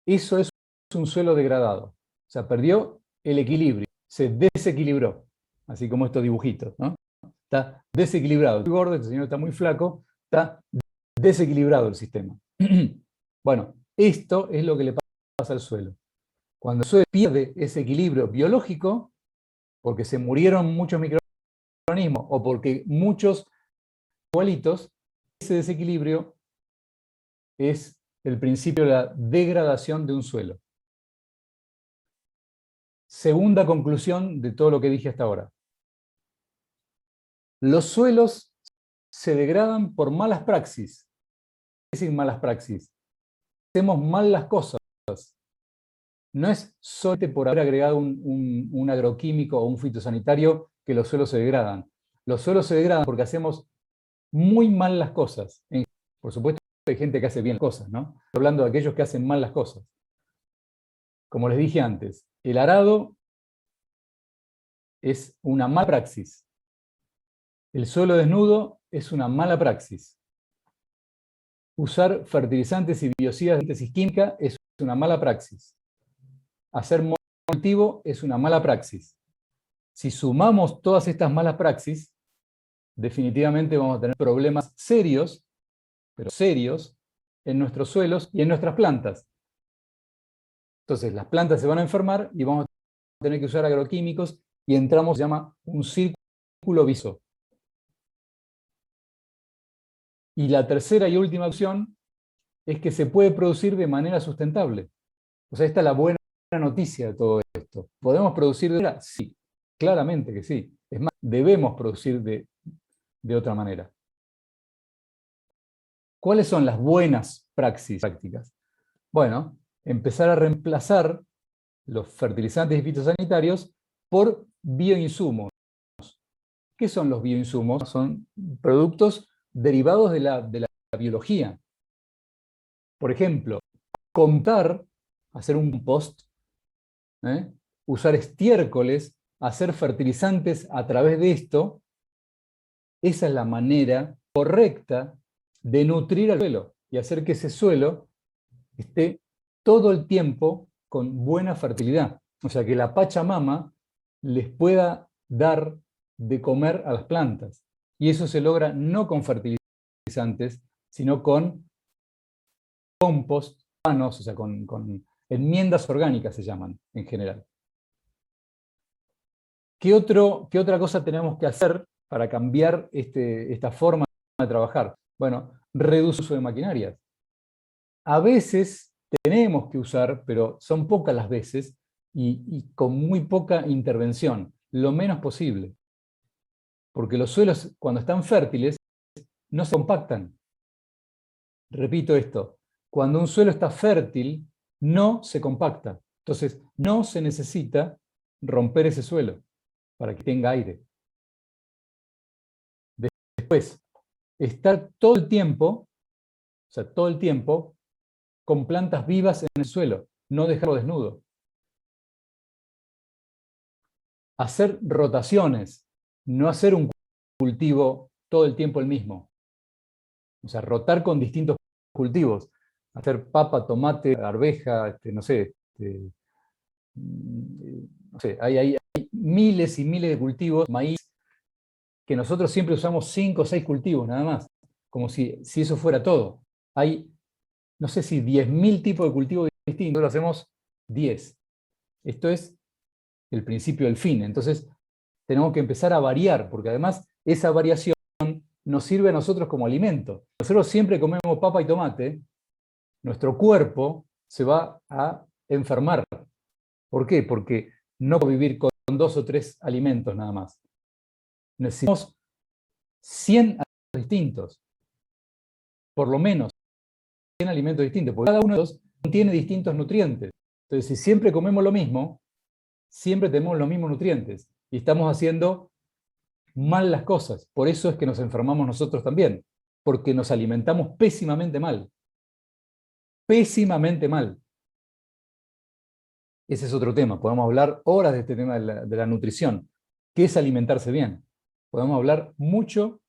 Eso es un suelo degradado. O sea, perdió el equilibrio, se desequilibró, así como estos dibujitos, ¿no? Está desequilibrado. Está muy gordo, este señor está muy flaco, está desequilibrado el sistema. Bueno, esto es lo que le pasa al suelo. Cuando el suelo pierde ese equilibrio biológico, porque se murieron muchos microorganismos o porque muchos igualitos, ese desequilibrio es el principio de la degradación de un suelo. Segunda conclusión de todo lo que dije hasta ahora. Los suelos se degradan por malas praxis. ¿Qué es decir malas praxis? Hacemos mal las cosas. No es solamente por haber agregado un agroquímico o un fitosanitario que los suelos se degradan. Los suelos se degradan porque hacemos muy mal las cosas. Por supuesto, hay gente que hace bien las cosas, ¿no? Estoy hablando de aquellos que hacen mal las cosas. Como les dije antes, el arado es una mala praxis. El suelo desnudo es una mala praxis. Usar fertilizantes y biocidas de síntesis química es una mala praxis. Hacer monocultivo es una mala praxis. Si sumamos todas estas malas praxis, definitivamente vamos a tener problemas serios, pero serios, en nuestros suelos y en nuestras plantas. Entonces, las plantas se van a enfermar y vamos a tener que usar agroquímicos y entramos, se llama un círculo vicioso. Y la tercera y última opción es que se puede producir de manera sustentable. O sea, esta es la buena noticia de todo esto. ¿Podemos producir de otra manera? Sí, claramente que sí. Es más, debemos producir de otra manera. ¿Cuáles son las buenas prácticas? Bueno, empezar a reemplazar los fertilizantes y fitosanitarios por bioinsumos. ¿Qué son los bioinsumos? Son productos derivados de la biología. Por ejemplo, hacer un compost, usar estiércoles, hacer fertilizantes a través de esto, esa es la manera correcta de nutrir al suelo y hacer que ese suelo esté todo el tiempo con buena fertilidad. O sea, que la Pachamama les pueda dar de comer a las plantas. Y eso se logra no con fertilizantes, sino con compost, o sea, con enmiendas orgánicas se llaman en general. ¿Qué otra cosa tenemos que hacer para cambiar esta forma de trabajar? Bueno, reducir el uso de maquinarias. A veces tenemos que usar, pero son pocas las veces y con muy poca intervención, lo menos posible. Porque los suelos, cuando están fértiles, no se compactan. Repito esto, cuando un suelo está fértil, no se compacta. Entonces, no se necesita romper ese suelo para que tenga aire. Después, estar todo el tiempo, con plantas vivas en el suelo, no dejarlo desnudo. Hacer rotaciones, no hacer un cultivo todo el tiempo el mismo. O sea, rotar con distintos cultivos. Hacer papa, tomate, arveja, no sé, hay miles y miles de cultivos, maíz, que nosotros siempre usamos 5 o 6 cultivos nada más, como si eso fuera todo. Hay, no sé si 10.000 tipos de cultivos distintos, nosotros hacemos 10. Esto es el principio del fin. Entonces, tenemos que empezar a variar, porque además esa variación nos sirve a nosotros como alimento. Nosotros siempre comemos papa y tomate, nuestro cuerpo se va a enfermar. ¿Por qué? Porque no podemos vivir con 2 o 3 alimentos nada más. Necesitamos 100 alimentos distintos, por lo menos 100 alimentos distintos, porque cada uno de ellos contiene distintos nutrientes. Entonces, si siempre comemos lo mismo, siempre tenemos los mismos nutrientes y estamos haciendo mal las cosas. Por eso es que nos enfermamos nosotros también, porque nos alimentamos pésimamente mal. Pésimamente mal. Ese es otro tema. Podemos hablar horas de este tema de la nutrición. ¿Qué es alimentarse bien? Podemos hablar mucho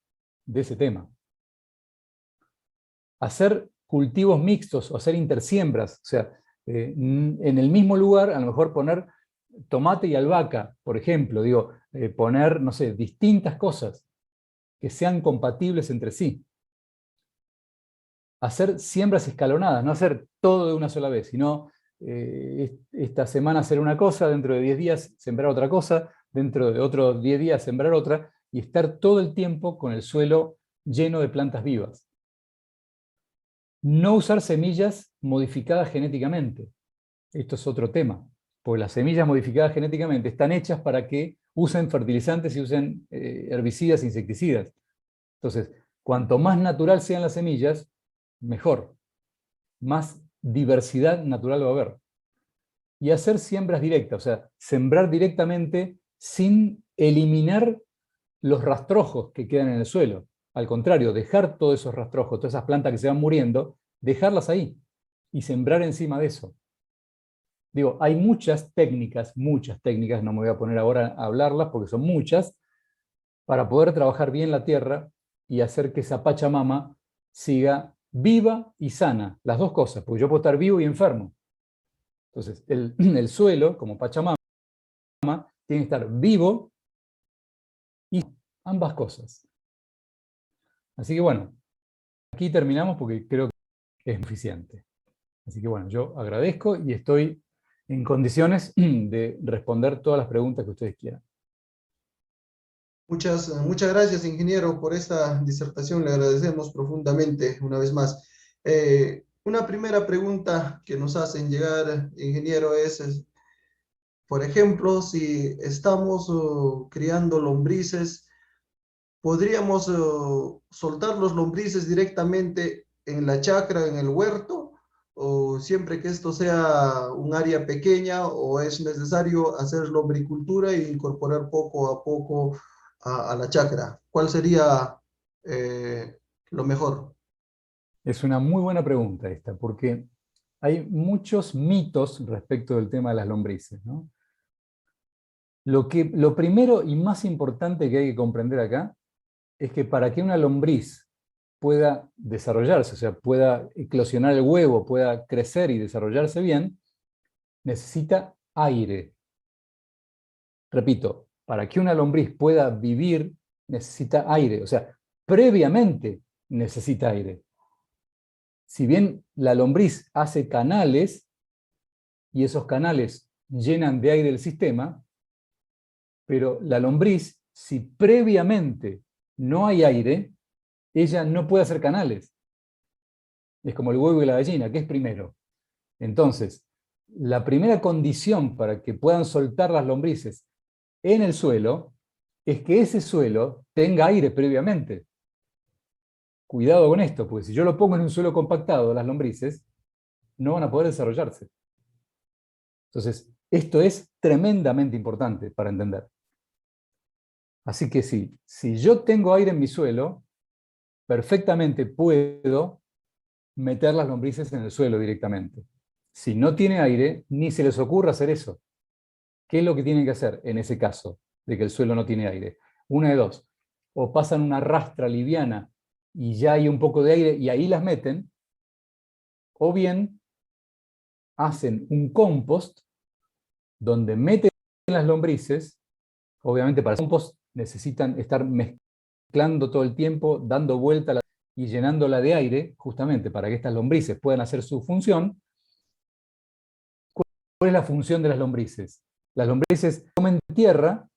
de ese tema. Hacer cultivos mixtos o hacer intersiembras, o sea, en el mismo lugar a lo mejor poner tomate y albahaca, por ejemplo, poner, no sé, distintas cosas que sean compatibles entre sí. Hacer siembras escalonadas, no hacer todo de una sola vez, sino esta semana hacer una cosa, dentro de 10 días sembrar otra cosa, dentro de otros 10 días sembrar otra, y estar todo el tiempo con el suelo lleno de plantas vivas. No usar semillas modificadas genéticamente. Esto es otro tema, porque las semillas modificadas genéticamente están hechas para que usen fertilizantes y usen herbicidas e insecticidas. Entonces, cuanto más natural sean las semillas, mejor. Más diversidad natural va a haber. Y hacer siembras directas, o sea, sembrar directamente sin eliminar los rastrojos que quedan en el suelo. Al contrario, dejar todos esos rastrojos, todas esas plantas que se van muriendo, dejarlas ahí y sembrar encima de eso. Hay muchas técnicas, no me voy a poner ahora a hablarlas porque son muchas, para poder trabajar bien la tierra y hacer que esa Pachamama siga viva y sana, las dos cosas, porque yo puedo estar vivo y enfermo. Entonces, el suelo, como Pachamama, tiene que estar vivo y ambas cosas. Así que bueno, aquí terminamos porque creo que es suficiente. Así que bueno, yo agradezco y estoy en condiciones de responder todas las preguntas que ustedes quieran. Muchas gracias, ingeniero, por esta disertación. Le agradecemos profundamente una vez más. Una primera pregunta que nos hacen llegar, ingeniero, por ejemplo, si estamos criando lombrices, ¿podríamos soltar los lombrices directamente en la chacra, en el huerto? ¿O siempre que esto sea un área pequeña o es necesario hacer lombricultura e incorporar poco a poco a la chacra? ¿Cuál sería lo mejor? Es una muy buena pregunta esta, porque hay muchos mitos respecto del tema de las lombrices, ¿no? Lo primero y más importante que hay que comprender acá es que para que una lombriz pueda desarrollarse, o sea, pueda eclosionar el huevo, pueda crecer y desarrollarse bien, necesita aire. Repito, para que una lombriz pueda vivir, necesita aire, o sea, previamente necesita aire. si bien la lombriz hace canales, y esos canales llenan de aire el sistema, pero la lombriz, si previamente no hay aire, ella no puede hacer canales. Es como el huevo y la gallina, ¿qué es primero? Entonces, la primera condición para que puedan soltar las lombrices en el suelo es que ese suelo tenga aire previamente. Cuidado con esto, porque si yo lo pongo en un suelo compactado, las lombrices no van a poder desarrollarse. Entonces, esto es tremendamente importante para entender. Así que sí, si yo tengo aire en mi suelo, perfectamente puedo meter las lombrices en el suelo directamente. Si no tiene aire, ni se les ocurra hacer eso. ¿Qué es lo que tienen que hacer en ese caso de que el suelo no tiene aire? Una de dos. O pasan una rastra liviana y ya hay un poco de aire y ahí las meten, o bien hacen un compost donde meten las lombrices. Obviamente para hacer compost necesitan estar mezclando todo el tiempo, dando vuelta y llenándola de aire, justamente para que estas lombrices puedan hacer su función. ¿Cuál es la función de las lombrices? Las lombrices comen tierra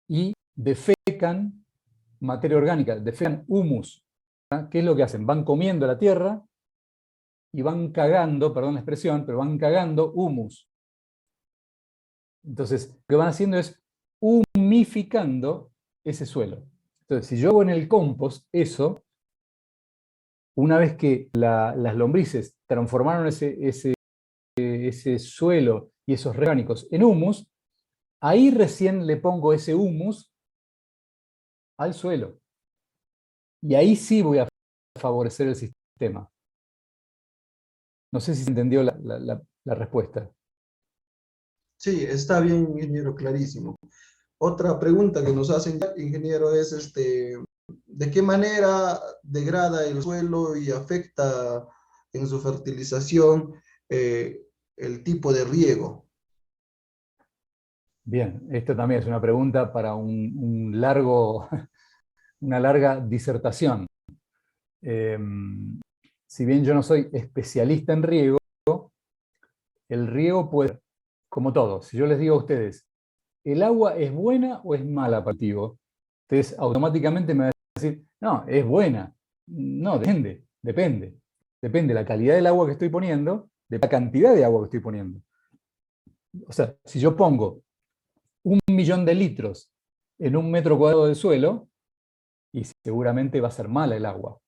y defecan materia orgánica, defecan humus. ¿Qué es lo que hacen? Van comiendo la tierra y van cagando, perdón la expresión, pero van cagando humus. Entonces, lo que van haciendo es humificando ese suelo. Entonces, si yo hago en el compost eso, una vez que las lombrices transformaron ese suelo y esos orgánicos en humus, ahí recién le pongo ese humus al suelo. Y ahí sí voy a favorecer el sistema. No sé si se entendió la respuesta. Sí, está bien, ingeniero, clarísimo. Otra pregunta que nos hacen, ingeniero, es ¿de qué manera degrada el suelo y afecta en su fertilización el tipo de riego? Bien, esto también es una pregunta para una larga disertación. Eh, si bien yo no soy especialista en riego, el riego puede, como todo, si yo les digo a ustedes, ¿el agua es buena o es mala para el cultivo? Ustedes automáticamente me van a decir, no, es buena. No, depende. Depende de la calidad del agua que estoy poniendo, de la cantidad de agua que estoy poniendo. O sea, si yo pongo 1.000.000 de litros en 1 metro cuadrado de suelo, y seguramente va a ser mala el agua.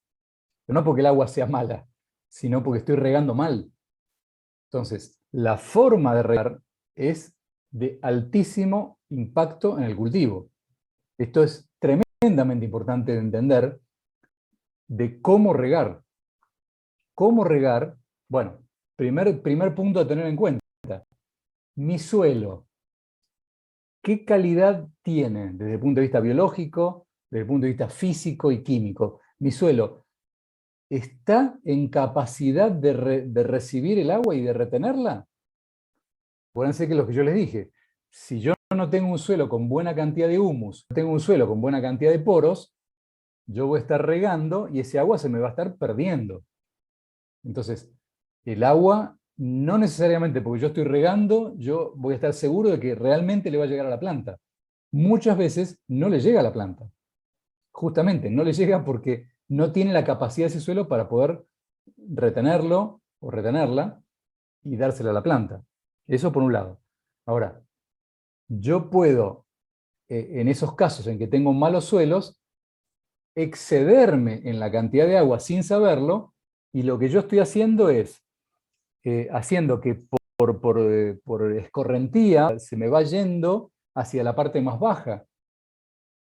Pero no porque el agua sea mala, sino porque estoy regando mal. Entonces, la forma de regar es de altísimo impacto en el cultivo. Esto es tremendamente importante de entender de cómo regar. ¿Cómo regar? Bueno, primer punto a tener en cuenta. Mi suelo, ¿qué calidad tiene desde el punto de vista biológico, desde el punto de vista físico y químico? Mi suelo, ¿está en capacidad de recibir el agua y de retenerla? Acuérdense que lo que yo les dije, si yo no tengo un suelo con buena cantidad de humus, no tengo un suelo con buena cantidad de poros, yo voy a estar regando y ese agua se me va a estar perdiendo. Entonces, el agua, no necesariamente porque yo estoy regando, yo voy a estar seguro de que realmente le va a llegar a la planta. Muchas veces no le llega a la planta. Justamente, no le llega porque no tiene la capacidad de ese suelo para poder retenerlo o retenerla y dársela a la planta. Eso por un lado. Ahora, yo puedo, en esos casos en que tengo malos suelos, excederme en la cantidad de agua sin saberlo, y lo que yo estoy haciendo es haciendo que por escorrentía se me va yendo hacia la parte más baja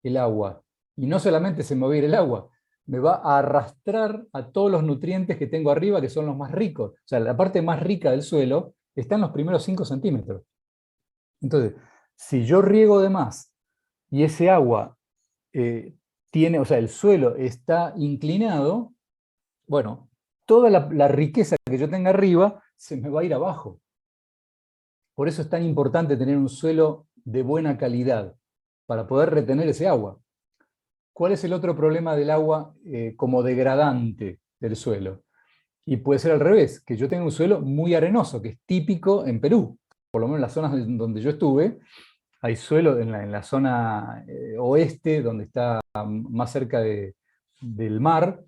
el agua. Y no solamente se me va a ir el agua, me va a arrastrar a todos los nutrientes que tengo arriba, que son los más ricos. O sea, la parte más rica del suelo está en los primeros 5 centímetros. Entonces, si yo riego de más y ese agua tiene, o sea, el suelo está inclinado, bueno, toda la riqueza que yo tenga arriba se me va a ir abajo. Por eso es tan importante tener un suelo de buena calidad, para poder retener ese agua. ¿Cuál es el otro problema del agua como degradante del suelo? Y puede ser al revés, que yo tenga un suelo muy arenoso, que es típico en Perú. Por lo menos en las zonas donde yo estuve, hay suelo en la zona oeste, donde está más cerca del mar,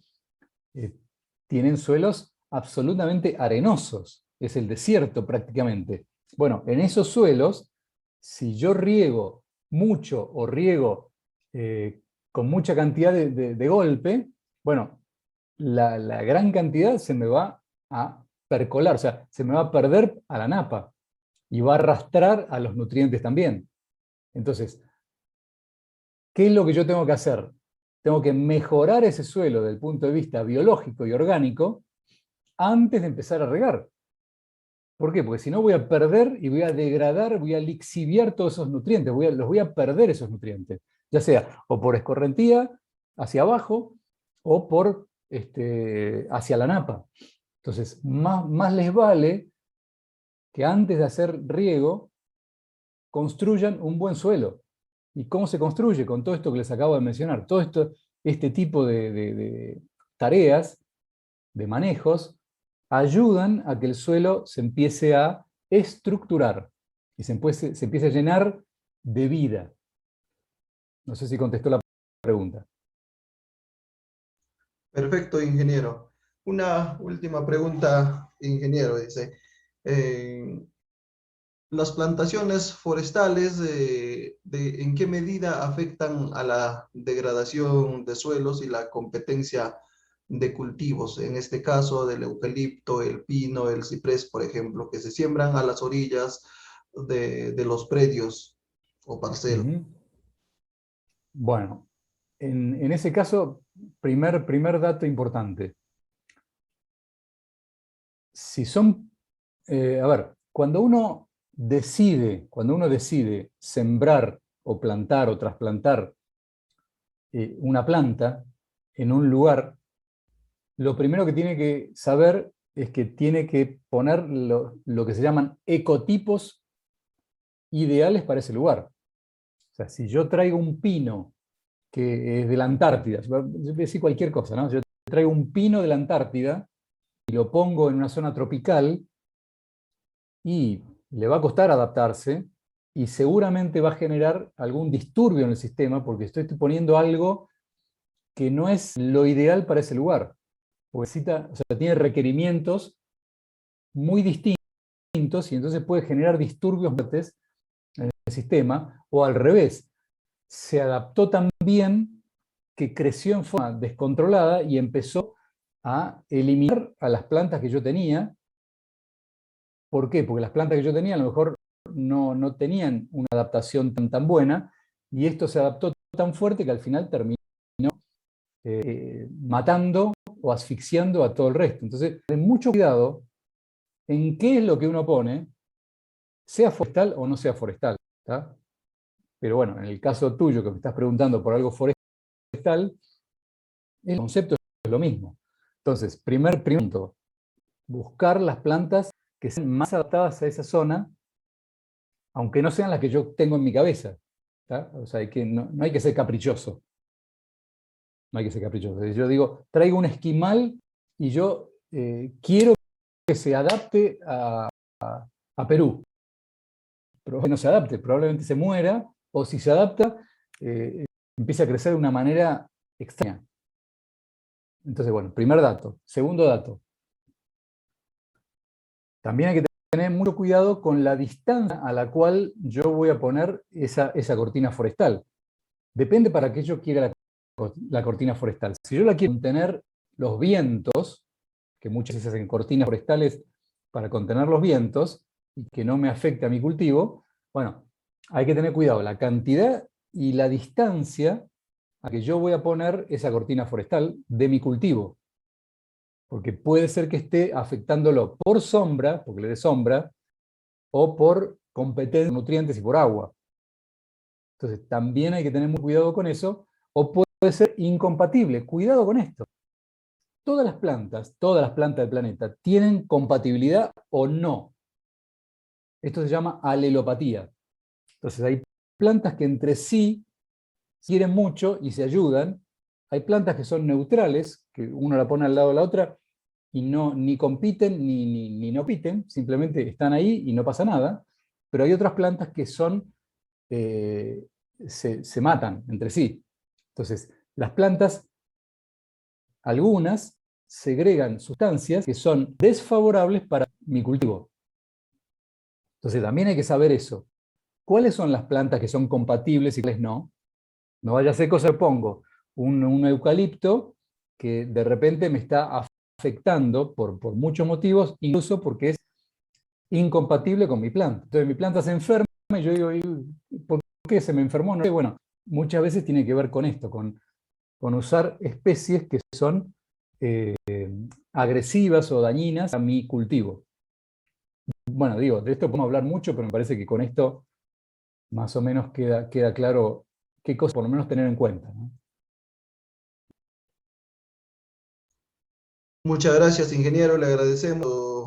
eh, tienen suelos absolutamente arenosos. Es el desierto prácticamente. Bueno, en esos suelos, si yo riego mucho o riego con mucha cantidad de golpe, bueno, la gran cantidad se me va a percolar, o sea, se me va a perder a la napa y va a arrastrar a los nutrientes también. Entonces, ¿qué es lo que yo tengo que hacer? Tengo que mejorar ese suelo desde el punto de vista biológico y orgánico antes de empezar a regar. ¿Por qué? Porque si no voy a perder y voy a degradar, voy a lixiviar todos esos nutrientes, los voy a perder esos nutrientes, ya sea o por escorrentía hacia abajo o por hacia la napa. Entonces, más les vale que antes de hacer riego construyan un buen suelo. ¿Y cómo se construye? Con todo esto que les acabo de mencionar. Todo esto, este tipo de tareas, de manejos, ayudan a que el suelo se empiece a estructurar y se empiece a llenar de vida. No sé si contestó la pregunta. Perfecto, ingeniero. Una última pregunta, ingeniero, dice. eh, las plantaciones forestales, ¿en qué medida afectan a la degradación de suelos y la competencia de cultivos? En este caso, del eucalipto, el pino, el ciprés, por ejemplo, que se siembran a las orillas de los predios o parcelas. Ujú. Bueno, en ese caso, primer dato importante. Si son, a ver, cuando uno decide sembrar o plantar o trasplantar una planta en un lugar, lo primero que tiene que saber es que tiene que poner lo que se llaman ecotipos ideales para ese lugar. O sea, si yo traigo un pino que es de la Antártida, yo voy a decir cualquier cosa, ¿no? Yo traigo un pino de la Antártida y lo pongo en una zona tropical y le va a costar adaptarse y seguramente va a generar algún disturbio en el sistema porque estoy poniendo algo que no es lo ideal para ese lugar. Porque o sea, tiene requerimientos muy distintos y entonces puede generar disturbios en el sistema, o al revés, se adaptó tan bien que creció en forma descontrolada y empezó a eliminar a las plantas que yo tenía. ¿Por qué? Porque las plantas que yo tenía a lo mejor no tenían una adaptación tan buena y esto se adaptó tan fuerte que al final terminó matando o asfixiando a todo el resto. Entonces, ten mucho cuidado en qué es lo que uno pone, sea forestal o no sea forestal. ¿Tá? Pero bueno, en el caso tuyo que me estás preguntando por algo forestal, el concepto es lo mismo. Entonces, primer punto, buscar las plantas que sean más adaptadas a esa zona, aunque no sean las que yo tengo en mi cabeza. ¿Tá? O sea, no hay que ser caprichoso. No hay que ser caprichoso. Yo digo, traigo un esquimal y yo quiero que se adapte a Perú. Probablemente no se adapte, probablemente se muera, o si se adapta, eh, empieza a crecer de una manera extraña. Entonces, bueno, primer dato. Segundo dato. También hay que tener mucho cuidado con la distancia a la cual yo voy a poner esa cortina forestal. Depende para qué yo quiera la cortina forestal. Si yo la quiero contener los vientos, que muchas veces hacen cortinas forestales para contener los vientos y que no me afecte a mi cultivo, bueno, hay que tener cuidado la cantidad y la distancia a que yo voy a poner esa cortina forestal de mi cultivo. Porque puede ser que esté afectándolo por sombra, porque le dé sombra, o por competencia de nutrientes y por agua. Entonces, también hay que tener muy cuidado con eso, o puede ser incompatible. Cuidado con esto. Todas las plantas del planeta, tienen compatibilidad o no. Esto se llama alelopatía. Entonces, hay plantas que entre sí quieren mucho y se ayudan. Hay plantas que son neutrales, que uno la pone al lado de la otra y no, ni compiten ni no piten, simplemente están ahí y no pasa nada, pero hay otras plantas que son, se matan entre sí. Entonces, las plantas, algunas, segregan sustancias que son desfavorables para mi cultivo. Entonces, también hay que saber eso. ¿Cuáles son las plantas que son compatibles y cuáles no? No vaya a ser que yo pongo un eucalipto que de repente me está afectando por muchos motivos, incluso porque es incompatible con mi planta. Entonces mi planta se enferma y yo digo, ¿por qué se me enfermó? No sé. Bueno, muchas veces tiene que ver con esto, con usar especies que son agresivas o dañinas a mi cultivo. Bueno, digo, de esto podemos hablar mucho, pero me parece que con esto más o menos queda claro qué cosas por lo menos tener en cuenta, ¿no? Muchas gracias, ingeniero. Le agradecemos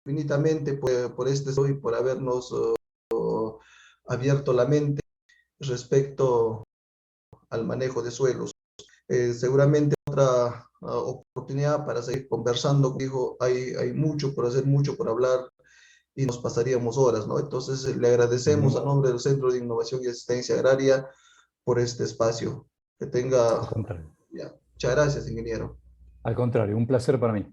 infinitamente por este y por habernos abierto la mente respecto al manejo de suelos. Seguramente otra oportunidad para seguir conversando. Dijo, hay mucho por hacer, mucho por hablar y nos pasaríamos horas, ¿no? Entonces, le agradecemos a nombre del Centro de Innovación y Asistencia Agraria por este espacio. Que Al tenga, contrario. ya. Muchas gracias, ingeniero. Al contrario, un placer para mí.